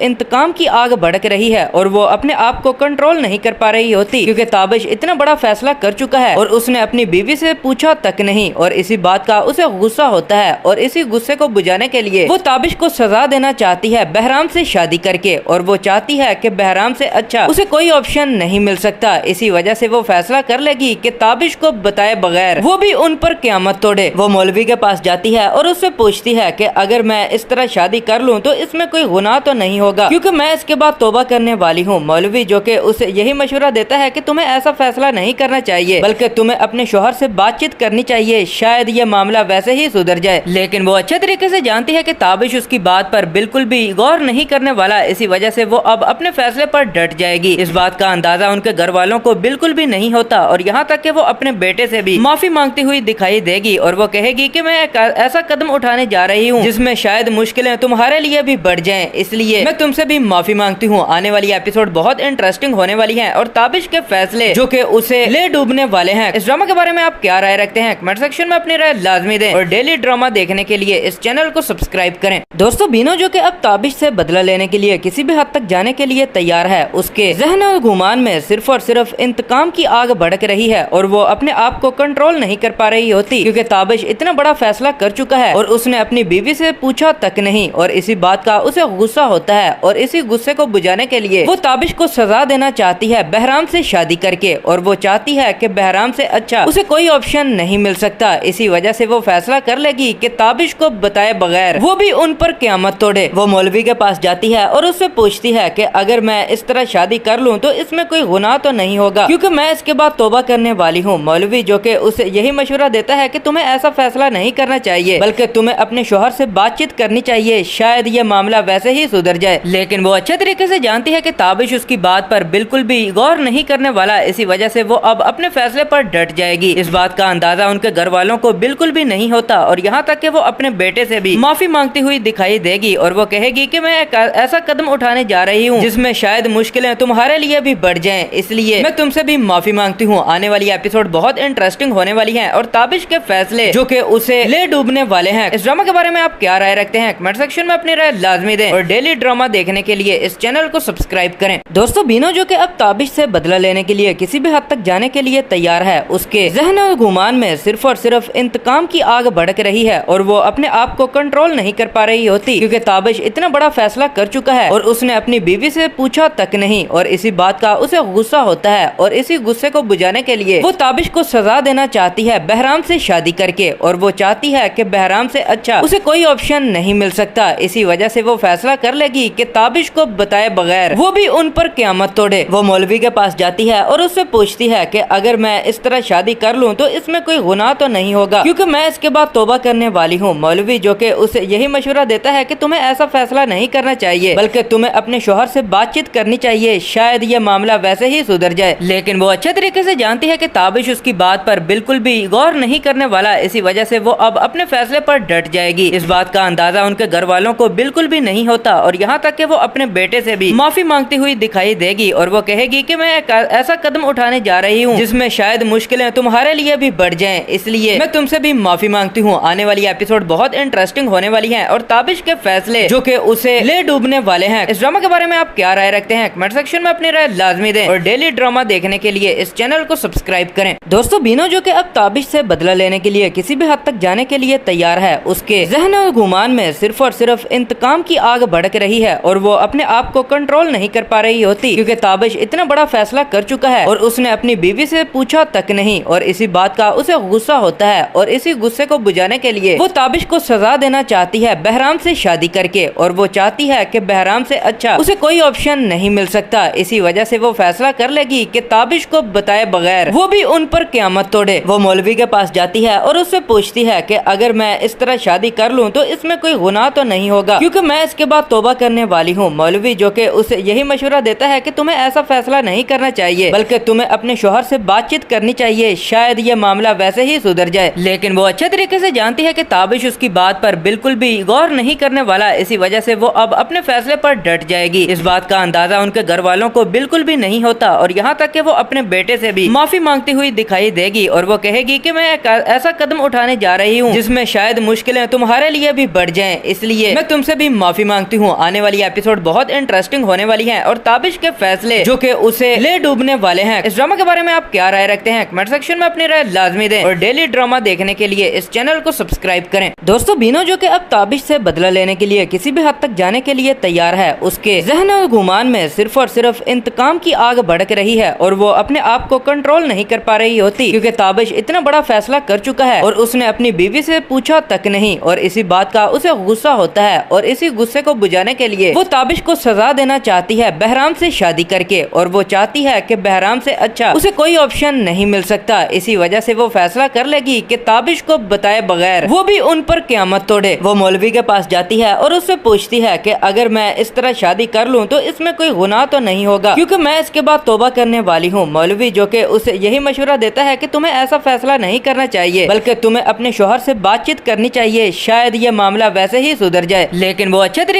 Speaker 9: इंतकाम की आग भड़क रही है और वो अपने आप को कंट्रोल नहीं कर पा रही होती, क्योंकि ताबिश इतना बड़ा फैसला कर चुका है और उसने अपनी बीवी से पूछा तक नहीं और इसी बात का उसे गुस्सा होता है और इसी गुस्से को बुझाने के लिए वो ताबिश को सजा देना चाहती है बहराम से शादी करके, और वो चाहती है कि बहराम से अच्छा उसे कोई ऑप्शन नहीं मिल सकता। इसी वजह से वो फैसला कर लेगी कि ताबिश को बताए बगैर वो भी उन पर क़यामत तोड़े। वो मौलवी के पास जाती है और उससे पूछती है कि अगर मैं इस तरह शादी कर लूं तो इसमें कोई गुनाह तो नहीं होगा, क्योंकि मैं इसके बाद तौबा करने वाली हूँ। मौलवी जो कि उसे यही मशवरा देता है कि तुम्हें ऐसा फैसला नहीं करना चाहिए, बल्कि तुम्हें अपने शोहर से बातचीत करनी चाहिए, शायद ये मामला वैसे ही सुधर जाए। लेकिन वो अच्छे तरीके से जानती है कि ताबिश उसकी बात पर बिल्कुल भी गौर नहीं करने वाला, इसी वजह से वो अब अपने फैसले पर डट जाएगी। इस बात का अंदाजा उनके घर वालों को बिल्कुल भी नहीं होता और यहाँ तक कि वो अपने बेटे से भी माफी मांगती हुई दिखाई देगी और वो कहेगी कि मैं एक ऐसा कदम उठाने जा रही हूँ जिसमें शायद मुश्किलें तुम्हारे लिए भी बढ़ जाएं, इसलिए मैं तुमसे भी माफी मांगती हूँ। आने वाली एपिसोड बहुत इंटरेस्टिंग होने वाली है और ताबिश के फैसले जो कि उसे ले डूबने वाले हैं। इस ड्रामा के बारे में आप क्या राय रखते हैं? कमेंट सेक्शन में अपनी राय लाजमी दें और डेली ड्रामा देखने के लिए इस चैनल को सब्सक्राइब करें। दोस्तों, बीनो जो कि अब ताबिश से बदला लेने के लिए किसी भी हद तक जाने के लिए तैयार है, उसके ज़हन और गुमान में सिर्फ और सिर्फ इंतकाम की आग भड़क रही है और वो अपने आप को कंट्रोल नहीं कर पा रही होती, क्योंकि ताबिश इतना बड़ा फैसला कर चुका है और उसने अपनी बीवी से पूछा तक नहीं और इसी बात का उसे गुस्सा होता है और इसी गुस्से को बुझाने के लिए वो ताबिश को सजा देना चाहती है बहराम से शादी करके, और वो चाहती है कि बहराम से अच्छा उसे कोई ऑप्शन नहीं मिल सकता। इसी वजह से वो फैसला कर लेगी कि ताबिश को बताए बगैर वो भी उन पर क़यामत तोड़े। वो मौलवी के पास जाती है और उससे पूछती है कि अगर मैं इस तरह शादी कर लूं तो इसमें कोई गुनाह तो नहीं होगा, क्योंकि मैं इसके बाद तौबा करने वाली हूँ। मौलवी जो कि उसे यही मशवरा देता है कि तुम्हें ऐसा फैसला नहीं करना चाहिए, बल्कि तुम्हें अपने शोहर से बातचीत करनी चाहिए, शायद ये मामला वैसे ही सुधर जाए। लेकिन वो अच्छे तरीके से जानती है कि ताबिश उसकी बात पर बिल्कुल भी गौर नहीं करने वाला, इसी वजह से वो अब अपने फैसले पर डट जाएगी। इस बात का अंदाजा उनके घर वालों को बिल्कुल भी नहीं होता और यहाँ तक कि वो अपने बेटे से भी माफी मांगती हुई दिखाई देगी और वो कहेगी कि मैं एक ऐसा कदम उठाने जा रही हूँ जिसमें शायद मुश्किलें तुम्हारे लिए भी बढ़ जाएं, इसलिए मैं तुमसे भी माफी मांगती हूँ। आने वाली एपिसोड बहुत इंटरेस्टिंग होने वाली है और ताबिश के फैसले जो कि उसे ले डूबने वाले हैं। इस ड्रामा के बारे में आप क्या राय रखते हैं? कमेंट सेक्शन में अपनी राय लाजमी दें और डेली ड्रामा देखने के लिए इस चैनल को सब्सक्राइब करें। दोस्तों, बीनो जो कि अब ताबिश से बदला लेने के लिए किसी भी हद तक जाने के लिए तैयार है, उसके ज़हन और गुमान में सिर्फ और सिर्फ इंतकाम की आग भड़क रही है और वो अपने आप को कंट्रोल नहीं कर पा रही होती, क्योंकि ताबिश इतना बड़ा फैसला कर चुका है और उसने अपनी बीवी से पूछा तक नहीं और इसी बात का उसे गुस्सा होता है और इसी गुस्से को बुझाने के लिए वो ताबिश को सजा देना चाहती है बहराम से शादी करके, और वो चाहती है कि बहराम से अच्छा उसे कोई ऑप्शन नहीं मिल सकता। इसी वजह से वो फैसला कर लेगी कि ताबिश को बताए बगैर वो भी उन पर क़यामत तोड़े। वो मौलवी के पास जाती है और उससे पूछती है कि अगर मैं इस तरह शादी कर लूं तो इसमें कोई गुनाह तो नहीं होगा, क्योंकि मैं इसके बाद तौबा करने वाली हूँ। मौलवी जो कि उसे यही मशवरा देता है कि तुम्हें ऐसा फैसला नहीं करना चाहिए, बल्कि तुम्हें अपने शोहर से बातचीत करनी चाहिए, शायद ये मामला वैसे ही सुधर जाए। लेकिन वो अच्छे तरीके से जानती है कि ताबिश उसकी बात पर बिल्कुल भी गौर नहीं करने वाला, इसी वजह से वो अब अपने फैसले पर डट जाएगी। इस बात का अंदाजा उनके घर वालों को बिल्कुल भी नहीं होता और यहाँ तक कि वो अपने बेटे से भी माफी मांगती हुई दिखाई देगी और वो कहेगी कि मैं एक ऐसा कदम उठाने जा रही हूँ जिसमें शायद मुश्किलें तुम्हारे लिए भी बढ़ जाएं, इसलिए मैं तुमसे भी माफी मांगती हूँ। आने वाली एपिसोड बहुत इंटरेस्टिंग होने वाली है और ताबिश के फैसले जो कि उसे ले डूबने वाले हैं। इस ड्रामा के बारे में आप क्या राय रखते हैं? कमेंट सेक्शन में अपनी राय लाजमी दें और डेली ड्रामा देखने के लिए इस चैनल को सब्सक्राइब करें। दोस्तों, बीनो जो कि अब ताबिश से बदला लेने के लिए किसी भी हद तक जाने के लिए तैयार है, उसके ज़हन और गुमान में सिर्फ और सिर्फ इंतकाम की आग भड़क रही है और वो अपने आप को कंट्रोल नहीं कर पा रही होती, क्योंकि ताबिश इतना बड़ा फैसला कर चुका है और उसने अपनी बीवी से पूछा तक नहीं और इसी बात का उसे गुस्सा होता है और इसी गुस्से को बुझाने के लिए वो ताबिश को सजा देना चाहती है बहराम से शादी करके, और वो चाहती है कि बहराम से अच्छा उसे कोई ऑप्शन नहीं मिल सकता। इसी वजह से वो फैसला कर लेगी कि ताबिश को बताए बगैर वो भी उन पर क़यामत तोड़े। वो मौलवी के पास जाती है और उससे पूछती है कि अगर मैं इस तरह शादी कर लूं तो इसमें कोई गुनाह तो नहीं होगा, क्योंकि मैं इसके बाद तौबा करने वाली हूँ। मौलवी जो कि उसे यही मशवरा देता है कि तुम्हें ऐसा फैसला नहीं करना चाहिए, बल्कि तुम्हें अपने शोहर से बातचीत करनी चाहिए, शायद ये मामला वैसे ही सुधर जाए। लेकिन वो अच्छे तरीके से जानती है कि ताबिश उसकी बात पर बिल्कुल भी गौर नहीं करने वाला, इसी वजह से वो अब अपने फैसले पर डट जाएगी। इस बात का अंदाजा उनके घर वालों को बिल्कुल भी नहीं होता और यहाँ तक कि वो अपने बेटे से भी माफी मांगती हुई दिखाई देगी और वो कहेगी कि मैं एक ऐसा कदम उठाने जा रही हूँ जिसमें शायद मुश्किलें तुम्हारे लिए भी बढ़ जाएं, इसलिए मैं तुमसे भी माफी मांगती हूँ। आने वाली एपिसोड बहुत इंटरेस्टिंग होने वाली है और ताबिश के फैसले जो कि उसे ले डूबने वाले हैं। इस ड्रामा के बारे में आप क्या राय रखते हैं? कमेंट सेक्शन में अपनी राय लाजमी दें और डेली ड्रामा देखने के लिए इस चैनल को सब्सक्राइब करें। दोस्तों, बीनो जो कि अब ताबिश से बदला लेने के लिए किसी भी हद तक जाने के लिए तैयार है, उसके ज़हन और गुमान में सिर्फ और सिर्फ इंतकाम की आग भड़क रही है और वो अपने आप को कंट्रोल नहीं कर पा रही होती, क्योंकि ताबिश इतना बड़ा फैसला कर चुका है और उसने अपनी बीवी से पूछा तक नहीं और इसी बात का उसे गुस्सा होता है और इसी गुस्से को बुझाने के लिए वो ताबिश को सजा देना चाहती है बहराम से शादी करके, और वो चाहती है कि बहराम से अच्छा उसे कोई ऑप्शन नहीं मिल सकता। इसी वजह से वो फैसला कर लेगी कि ताबिश को बताए बगैर वो भी उन पर क़यामत तोड़े। वो मौलवी के पास जाती है और उससे पूछती है कि अगर मैं इस तरह शादी कर लूं तो इसमें कोई गुनाह तो नहीं होगा, क्योंकि मैं इसके बाद तौबा करने वाली हूँ। मौलवी जो कि उसे यही मशवरा देता है कि तुम्हें ऐसा फैसला नहीं करना चाहिए, बल्कि तुम्हें अपने शोहर से बातचीत करनी चाहिए, शायद ये मामला वैसे ही सुधर जाए। लेकिन वो अच्छे तरीके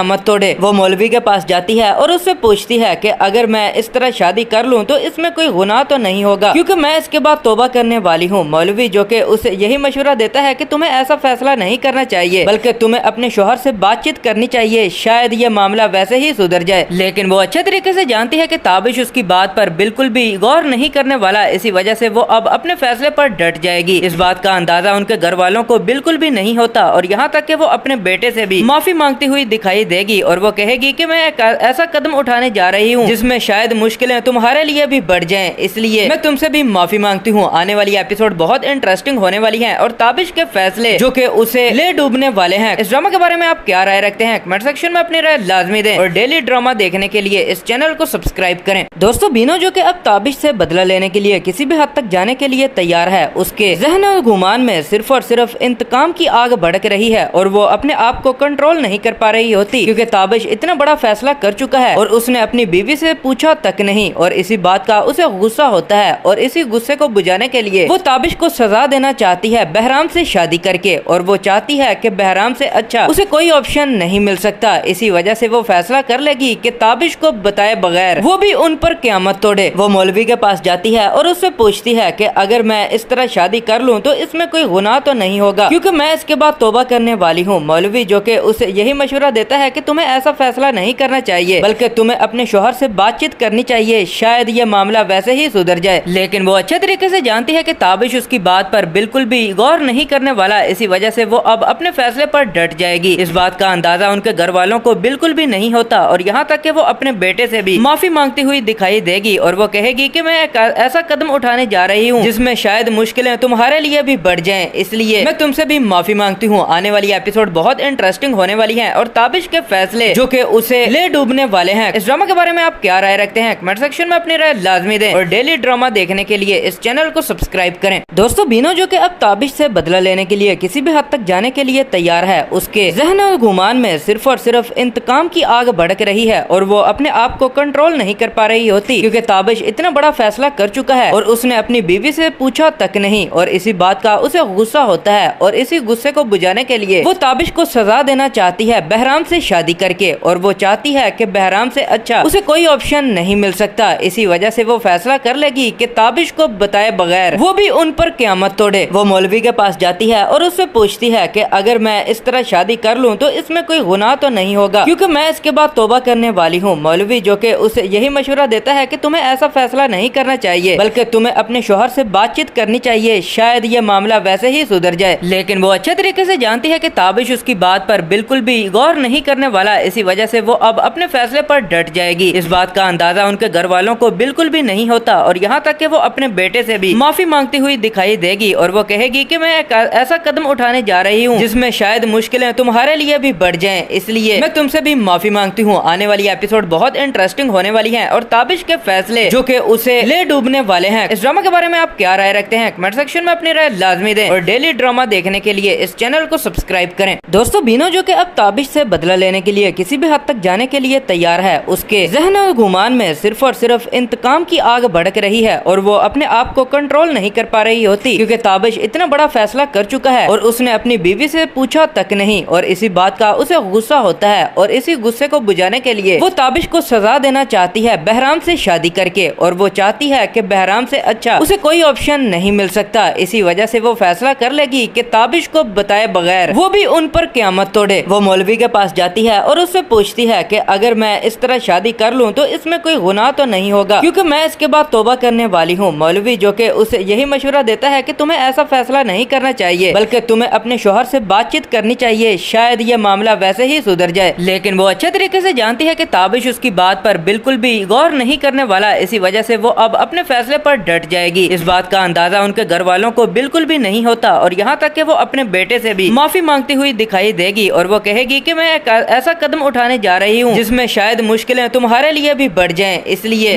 Speaker 9: क़यामत तोड़े। वो मौलवी के पास जाती है और उससे पूछती है कि अगर मैं इस तरह शादी कर लूँ तो इसमें कोई गुनाह तो नहीं होगा, क्योंकि मैं इसके बाद तौबा करने वाली हूँ। मौलवी जो कि उसे यही मशवरा देता है कि तुम्हें ऐसा फैसला नहीं करना चाहिए, बल्कि तुम्हें अपने शौहर से बातचीत करनी चाहिए, शायद ये मामला वैसे ही सुधर जाए। लेकिन वो अच्छे तरीके से जानती है कि ताबिश उसकी बात पर बिल्कुल भी गौर नहीं करने वाला, इसी वजह से वो अब अपने फैसले पर डट जाएगी। इस बात का अंदाजा उनके घर वालों को बिल्कुल भी नहीं होता और यहाँ तक कि वो अपने बेटे से भी माफी मांगती हुई दिखाई देगी और वो कहेगी कि मैं एक ऐसा कदम उठाने जा रही हूँ जिसमें शायद मुश्किलें तुम्हारे लिए भी बढ़ जाएं, इसलिए मैं तुमसे भी माफी मांगती हूँ। आने वाली एपिसोड बहुत इंटरेस्टिंग होने वाली है और ताबिश के फैसले जो कि उसे ले डूबने वाले हैं। इस ड्रामा के बारे में आप क्या राय रखते हैं? कमेंट सेक्शन में अपनी राय लाजमी दें और डेली ड्रामा देखने के लिए इस चैनल को सब्सक्राइब करें। दोस्तों, बीनो जो कि अब ताबिश से बदला लेने के लिए किसी भी हद तक जाने के लिए तैयार है, उसके ज़हन और गुमान में सिर्फ और सिर्फ इंतकाम की आग भड़क रही है और वो अपने आप को कंट्रोल नहीं कर पा रही होती, क्योंकि ताबिश इतना बड़ा फैसला कर चुका है और उसने अपनी बीवी से पूछा तक नहीं और इसी बात का उसे गुस्सा होता है और इसी गुस्से को बुझाने के लिए वो ताबिश को सजा देना चाहती है बहराम से शादी करके, और वो चाहती है कि बहराम से अच्छा उसे कोई ऑप्शन नहीं मिल सकता। इसी वजह से वो फैसला कर लेगी कि ताबिश को बताए बगैर वो भी उन पर क़यामत क़यामत तोड़े। वो मौलवी के पास जाती है और उससे पूछती है कि अगर मैं इस तरह शादी कर लूँ तो इसमें कोई गुनाह तो नहीं होगा, क्योंकि मैं इसके बाद तौबा करने वाली हूँ। मौलवी जो कि उसे यही मशवरा देता है कि तुम्हें ऐसा फैसला नहीं करना चाहिए, बल्कि तुम्हें अपने शोहर से बातचीत करनी चाहिए, शायद ये मामला वैसे ही सुधर जाए। लेकिन वो अच्छे तरीके से जानती है कि ताबिश उसकी बात पर बिल्कुल भी गौर नहीं करने वाला, इसी वजह से वो अब अपने फैसले पर डट जाएगी। इस बात का अंदाजा उनके घर वालों को बिल्कुल भी नहीं होता और यहाँ तक कि वो अपने बेटे से भी माफी मांगती हुई दिखाई देगी और वो कहेगी कि मैं एक ऐसा कदम उठाने जा रही हूँ जिसमें शायद मुश्किलें तुम्हारे लिए भी बढ़ जाएं, इसलिए मैं तुमसे भी माफी मांगती हूँ। आने वाली एपिसोड बहुत इंटरेस्टिंग होने वाली है और ताबिश के फैसले जो कि उसे ले डूबने वाले हैं। इस ड्रामा के बारे में आप क्या राय रखते हैं? कमेंट सेक्शन में अपनी राय लाजमी दें और डेली ड्रामा देखने के लिए इस चैनल को सब्सक्राइब करें। दोस्तों, बीनो जो कि अब ताबिश से बदला लेने के लिए किसी भी हद तक जाने के लिए तैयार है, उसके ज़हन और गुमान में सिर्फ और सिर्फ इंतकाम की आग भड़क रही है और वो अपने आप को कंट्रोल नहीं कर पा रही होती, क्योंकि ताबिश इतना बड़ा फैसला कर चुका है और उसने अपनी बीवी से पूछा तक नहीं और इसी बात का उसे गुस्सा होता है और इसी गुस्से को बुझाने के लिए वो ताबिश को सजा देना चाहती है बहराम से शादी करके, और वो चाहती है कि बहराम से अच्छा उसे कोई ऑप्शन नहीं मिल सकता। इसी वजह से वो फैसला कर लेगी कि ताबिश को बताए बगैर वो भी उन पर क़यामत तोड़े। वो मौलवी के पास जाती है और उससे पूछती है कि अगर मैं इस तरह शादी कर लूँ तो इसमें कोई गुनाह तो नहीं होगा, क्योंकि मैं इसके बाद तौबा करने वाली हूँ। मौलवी जो कि उसे यही मशवरा देता है कि तुम्हें ऐसा फैसला नहीं करना चाहिए, बल्कि तुम्हें अपने शोहर से बातचीत करनी चाहिए, शायद ये मामला वैसे ही सुधर जाए। लेकिन वो अच्छे तरीके से जानती है कि ताबिश उसकी बात पर बिल्कुल भी गौर नहीं करने वाला, इसी वजह से वो अब अपने फैसले पर डट जाएगी। इस बात का अंदाजा उनके घर वालों को बिल्कुल भी नहीं होता और यहाँ तक कि वो अपने बेटे से भी माफी मांगती हुई दिखाई देगी और वो कहेगी कि मैं एक ऐसा कदम उठाने जा रही हूँ जिसमें शायद मुश्किलें तुम्हारे लिए भी बढ़ जाएं, इसलिए मैं तुमसे भी माफी मांगती हूँ। आने वाली एपिसोड बहुत इंटरेस्टिंग होने वाली है और ताबिश के फैसले जो कि उसे ले डूबने वाले हैं। इस ड्रामा के बारे में आप क्या राय रखते हैं? कमेंट सेक्शन में अपनी राय लाजमी दें और डेली ड्रामा देखने के लिए इस चैनल को सब्सक्राइब करें। दोस्तों, बीनो जो कि अब ताबिश से बदला लेने के लिए किसी भी हद तक जाने के लिए तैयार है, उसके ज़हन और गुमान में सिर्फ और सिर्फ इंतकाम की आग भड़क रही है और वो अपने आप को कंट्रोल नहीं कर पा रही होती, क्योंकि ताबिश इतना बड़ा फैसला कर चुका है और उसने अपनी बीवी से पूछा तक नहीं और इसी बात का उसे गुस्सा होता है और इसी गुस्से को बुझाने के लिए वो ताबिश को सजा देना चाहती है बहराम से शादी करके, और वो चाहती है कि बहराम से अच्छा उसे कोई ऑप्शन नहीं मिल सकता। इसी वजह से वो फैसला कर लेगी कि ताबिश को बताए बगैर वो भी उन पर क़यामत तोड़े। वो मौलवी के पास जाती है और उससे पूछती है कि अगर मैं इस तरह शादी कर लूँ तो इसमें कोई गुनाह तो नहीं होगा, क्योंकि मैं इसके बाद तौबा करने वाली हूँ। मौलवी जो कि उसे यही मशवरा देता है कि तुम्हें ऐसा फैसला नहीं करना चाहिए, बल्कि तुम्हें अपने शोहर से बातचीत करनी चाहिए, शायद ये मामला वैसे ही सुधर जाए। लेकिन वो अच्छे तरीके से जानती है कि ताबिश उसकी बात पर बिल्कुल भी गौर नहीं करने वाला, इसी वजह से वो अब अपने फैसले पर डट जाएगी। इस बात का अंदाजा उनके घर वालों को बिल्कुल भी नहीं होता और यहाँ तक कि वो अपने बेटे से भी माफी मांगती हुई दिखाई देगी और वो कहेगी कि मैं एक ऐसा कदम उठाने जा रही हूँ जिसमें शायद मुश्किलें तुम्हारे लिए भी बढ़ जाएं, इसलिए